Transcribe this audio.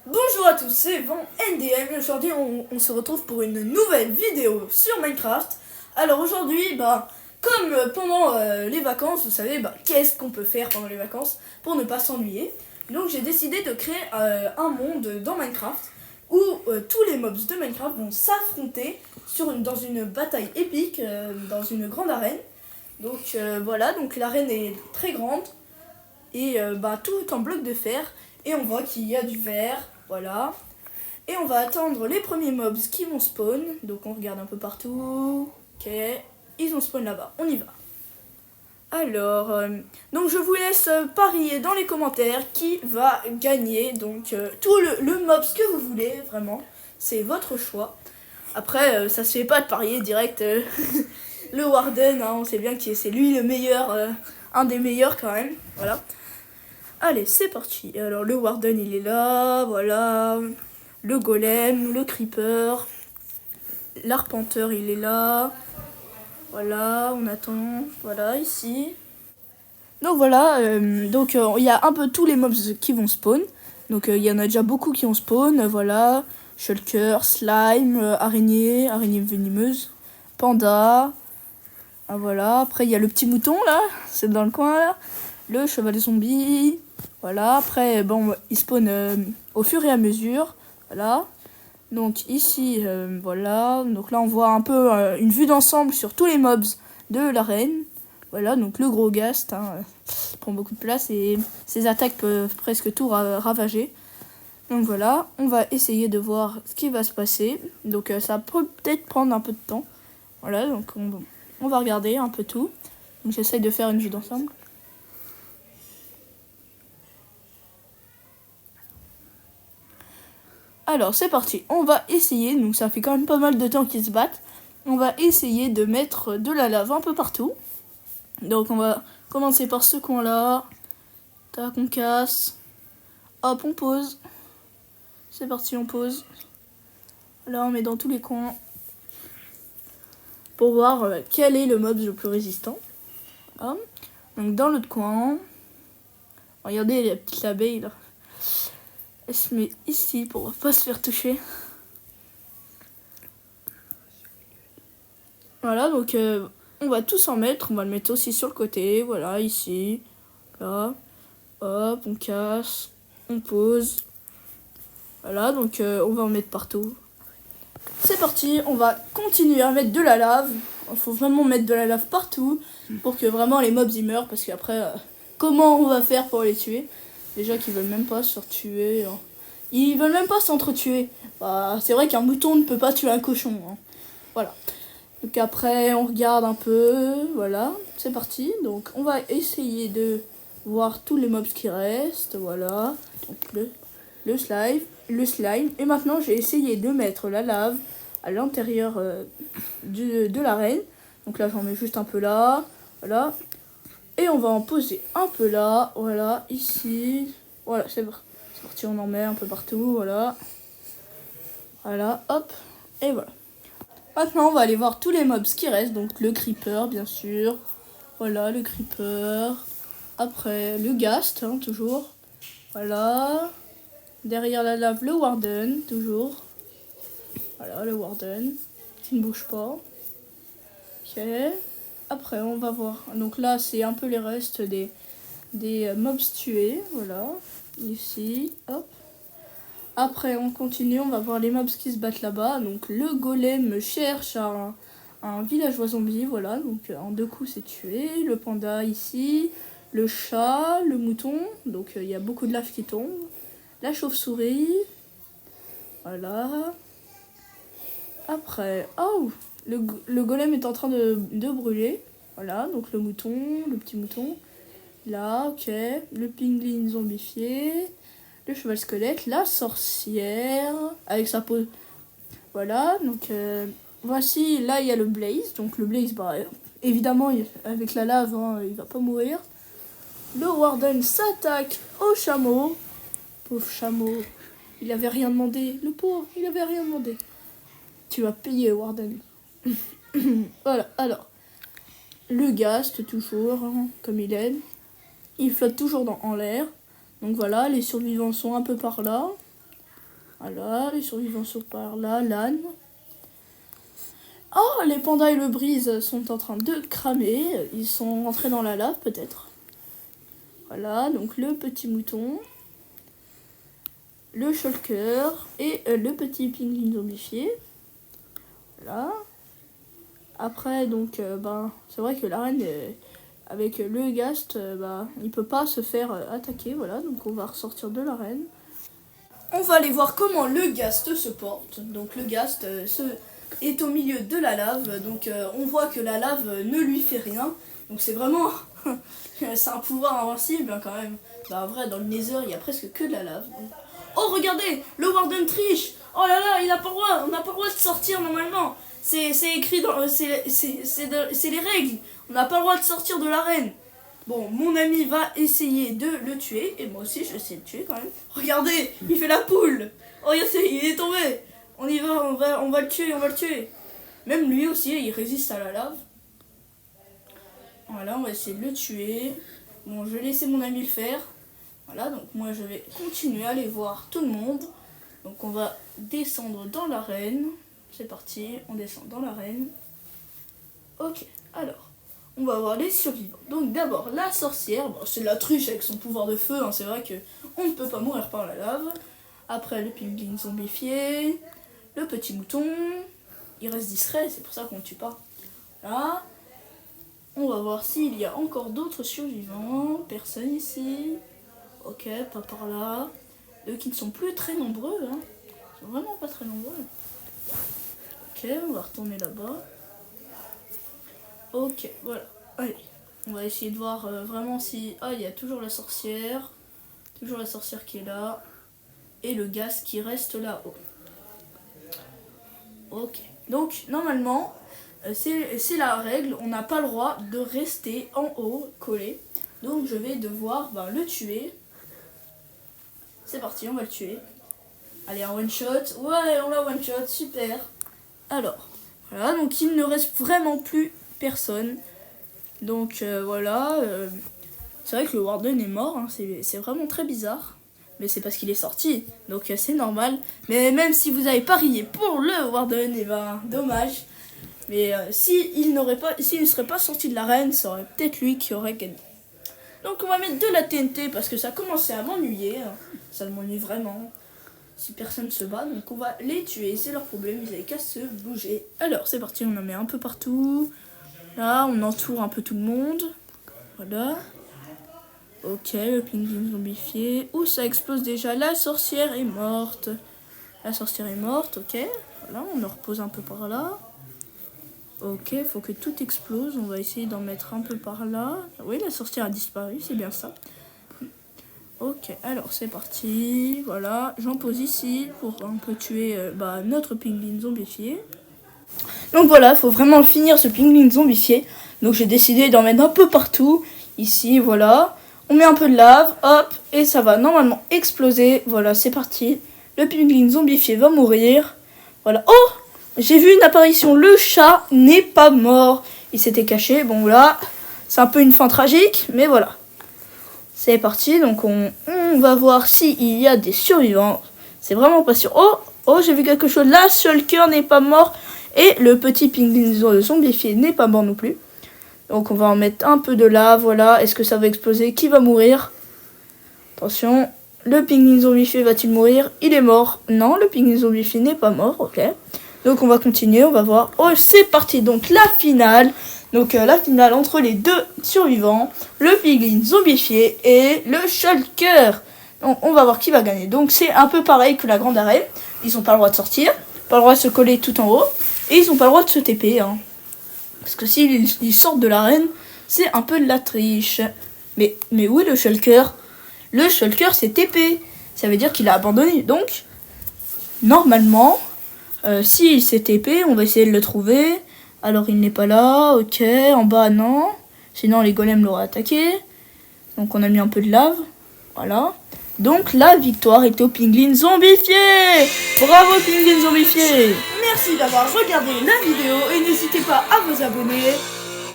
Bonjour à tous, c'est Van NDM. Aujourd'hui, on se retrouve pour une nouvelle vidéo sur Minecraft. Alors aujourd'hui, comme pendant les vacances, vous savez, qu'est-ce qu'on peut faire pendant les vacances pour ne pas s'ennuyer. Donc j'ai décidé de créer un monde dans Minecraft où tous les mobs de Minecraft vont s'affronter dans une bataille épique, dans une grande arène. Donc voilà, donc l'arène est très grande et tout en bloc de fer. Et on voit qu'il y a du verre, voilà. Et on va attendre les premiers mobs qui vont spawn. Donc on regarde un peu partout. Ok, ils ont spawn là-bas, on y va. Alors, donc je vous laisse parier dans les commentaires qui va gagner. Donc tout le mobs que vous voulez, vraiment. C'est votre choix. Après, ça se fait pas de parier direct. Le Warden, hein, on sait bien que c'est lui le meilleur, un des meilleurs quand même. Voilà. Allez, c'est parti. Alors le Warden il est là, voilà. Le Golem, le Creeper, l'Arpenteur il est là. Voilà, on attend. Voilà, ici. Donc voilà, il y a un peu tous les mobs qui vont spawn. Donc il y en a déjà beaucoup qui ont spawn, voilà. Shulker, Slime, araignée venimeuse, Panda. Ah, voilà, après il y a le petit mouton là, c'est dans le coin là. Le cheval zombie. Voilà, après, il spawn au fur et à mesure. Voilà. Donc ici, voilà. Donc là, on voit un peu une vue d'ensemble sur tous les mobs de l'arène. Voilà, donc le gros Ghast prend beaucoup de place et ses attaques peuvent presque tout ravager. Donc voilà, on va essayer de voir ce qui va se passer. Donc ça peut peut-être prendre un peu de temps. Voilà, donc on va regarder un peu tout. Donc j'essaye de faire une vue d'ensemble. Alors c'est parti, on va essayer, donc ça fait quand même pas mal de temps qu'ils se battent. On va essayer de mettre de la lave un peu partout. Donc on va commencer par ce coin là. Tac, on casse. Hop, on pose. C'est parti, on pose. Là on met dans tous les coins. Pour voir quel est le mob le plus résistant. Voilà. Donc dans l'autre coin. Regardez la petite abeille là. Elle se met ici pour pas se faire toucher. Voilà, donc on va tous en mettre. On va le mettre aussi sur le côté. Voilà, ici. Là. Hop, on casse. On pose. Voilà, donc on va en mettre partout. C'est parti, on va continuer à mettre de la lave. Il faut vraiment mettre de la lave partout pour que vraiment les mobs y meurent. Parce qu'après, comment on va faire pour les tuer? Déjà qu'ils veulent même pas se faire tuer. Hein. Ils veulent même pas s'entretuer. C'est vrai qu'un mouton ne peut pas tuer un cochon. Hein. Voilà. Donc après, on regarde un peu. Voilà, c'est parti. Donc on va essayer de voir tous les mobs qui restent. Voilà. Donc le slime. Et maintenant, j'ai essayé de mettre la lave à l'intérieur de l'arène. Donc là, j'en mets juste un peu là. Voilà. Et on va en poser un peu là. Voilà, ici. Voilà, c'est parti, on en met un peu partout. Voilà. Voilà, hop. Et voilà. Maintenant, on va aller voir tous les mobs qui restent. Donc le Creeper, bien sûr. Voilà, le Creeper. Après, le Ghast, hein, toujours. Voilà. Derrière la lave, le Warden, toujours. Voilà, le Warden, qui ne bouge pas. Ok. Après, on va voir. Donc là, c'est un peu les restes des mobs tués. Voilà. Ici, hop. Après, on continue. On va voir les mobs qui se battent là-bas. Donc, le golem cherche un villageois zombie. Voilà. Donc, en 2 coups, c'est tué. Le panda ici. Le chat, le mouton. Donc, il y a beaucoup de lave qui tombe. La chauve-souris. Voilà. Après, oh, le golem est en train de brûler. Voilà, donc le mouton, le petit mouton. Là, ok. Le pingling zombifié. Le cheval squelette. La sorcière. Avec sa peau. Voilà, donc voici. Là, il y a le blaze. Donc le blaze, évidemment, avec la lave, hein, il va pas mourir. Le warden s'attaque au chameau. Pauvre chameau. Il avait rien demandé. Le pauvre, il avait rien demandé. Tu vas payer, Warden. Voilà, alors. Le Ghast, toujours, hein, comme il aime. Il flotte toujours en l'air. Donc voilà, les survivants sont un peu par là. Voilà, les survivants sont par là, l'âne. Oh, les pandas et le brise sont en train de cramer. Ils sont rentrés dans la lave, peut-être. Voilà, donc le petit mouton, le shulker et le petit pingouin zombifié. Voilà. Après, donc, c'est vrai que l'arène, avec le ghast, il peut pas se faire attaquer. Voilà, donc on va ressortir de l'arène. On va aller voir comment le ghast se porte. Donc le ghast est au milieu de la lave. Donc on voit que la lave ne lui fait rien. Donc c'est vraiment... c'est un pouvoir invincible quand même. En vrai, dans le Nether, il y a presque que de la lave. Donc... Oh, regardez, le Warden triche. Oh là là, il a pas le droit. On n'a pas le droit de sortir normalement. C'est écrit dans... c'est les règles. On n'a pas le droit de sortir de l'arène. Bon, mon ami va essayer de le tuer. Et moi aussi, je vais essayer de le tuer quand même. Regardez, il fait la poule. Oh, regardez, il est tombé. On y va, on va le tuer, on va le tuer. Même lui aussi, il résiste à la lave. Voilà, on va essayer de le tuer. Bon, je vais laisser mon ami le faire. Voilà, donc moi, je vais continuer à aller voir tout le monde. Donc, on va descendre dans l'arène. C'est parti, on descend dans l'arène. Ok, alors... on va voir les survivants. Donc d'abord la sorcière, c'est de la triche avec son pouvoir de feu, hein, c'est vrai que on ne peut pas mourir par la lave. Après le pingouin zombifié, le petit mouton, il reste discret, c'est pour ça qu'on ne tue pas. Là, on va voir s'il y a encore d'autres survivants, personne ici. Ok, pas par là. Eux qui ne sont plus très nombreux, hein. Ils sont vraiment pas très nombreux. Ok, on va retourner là-bas. Ok, voilà. Allez, on va essayer de voir vraiment si... Ah, il y a toujours la sorcière. Toujours la sorcière qui est là. Et le gaz qui reste là-haut. Ok. Donc, normalement, c'est la règle. On n'a pas le droit de rester en haut, collé. Donc, je vais devoir le tuer. C'est parti, on va le tuer. Allez, un one shot. Ouais, on l'a one shot, super. Alors, voilà, donc il ne reste vraiment plus personne. Donc voilà, c'est vrai que le Warden est mort, hein, c'est vraiment très bizarre. Mais c'est parce qu'il est sorti, donc c'est normal. Mais même si vous avez parié pour le Warden, dommage. Mais s'il ne serait pas sorti de l'arène, ça aurait peut-être lui qui aurait gagné. Donc on va mettre de la TNT parce que ça commençait à m'ennuyer. Hein. Ça m'ennuie vraiment. Si personne se bat, donc on va les tuer, c'est leur problème, ils avaient qu'à se bouger. Alors c'est parti, on en met un peu partout. Là, on entoure un peu tout le monde. Voilà. Ok, le pingouin zombifié. Ouh, ça explose déjà. La sorcière est morte. La sorcière est morte, ok. Voilà, on en repose un peu par là. Ok, faut que tout explose. On va essayer d'en mettre un peu par là. Oui, la sorcière a disparu, c'est bien ça. Ok, alors c'est parti. Voilà, j'en pose ici pour un peu tuer notre pingouin zombifié. Donc voilà, il faut vraiment finir ce pingouin zombifié. Donc j'ai décidé d'en mettre un peu partout. Ici, voilà. On met un peu de lave, hop, et ça va normalement exploser. Voilà, c'est parti. Le pingouin zombifié va mourir. Voilà. Oh, j'ai vu une apparition. Le chat n'est pas mort. Il s'était caché. Bon, là, c'est un peu une fin tragique, mais voilà. C'est parti. Donc on va voir s'il y a des survivants. C'est vraiment pas sûr. Oh, j'ai vu quelque chose. La shulker n'est pas mort. Et le petit pingouin zombifié n'est pas mort non plus. Donc on va en mettre un peu de lave, voilà. Est-ce que ça va exploser? Qui va mourir? Attention, le pingouin zombifié va-t-il mourir? Il est mort. Non, le pingouin zombifié n'est pas mort, ok. Donc on va continuer, on va voir. Oh, c'est parti, donc la finale. Donc la finale entre les deux survivants, le pingouin zombifié et le shulker. Donc on va voir qui va gagner. Donc c'est un peu pareil que la grande arène. Ils n'ont pas le droit de sortir, pas le droit de se coller tout en haut. Et ils n'ont pas le droit de se TP, hein. Parce que s'ils sortent de l'arène, c'est un peu de la triche. Mais où est le shulker? Le shulker, c'est TP. Ça veut dire qu'il a abandonné. Donc, normalement, s'il s'est TP, on va essayer de le trouver. Alors, il n'est pas là. Ok, en bas, non. Sinon, les golems l'auraient attaqué. Donc, on a mis un peu de lave. Voilà. Donc, la victoire est au pingouin zombifié. Bravo, pingouin zombifié. Merci d'avoir regardé la vidéo et n'hésitez pas à vous abonner.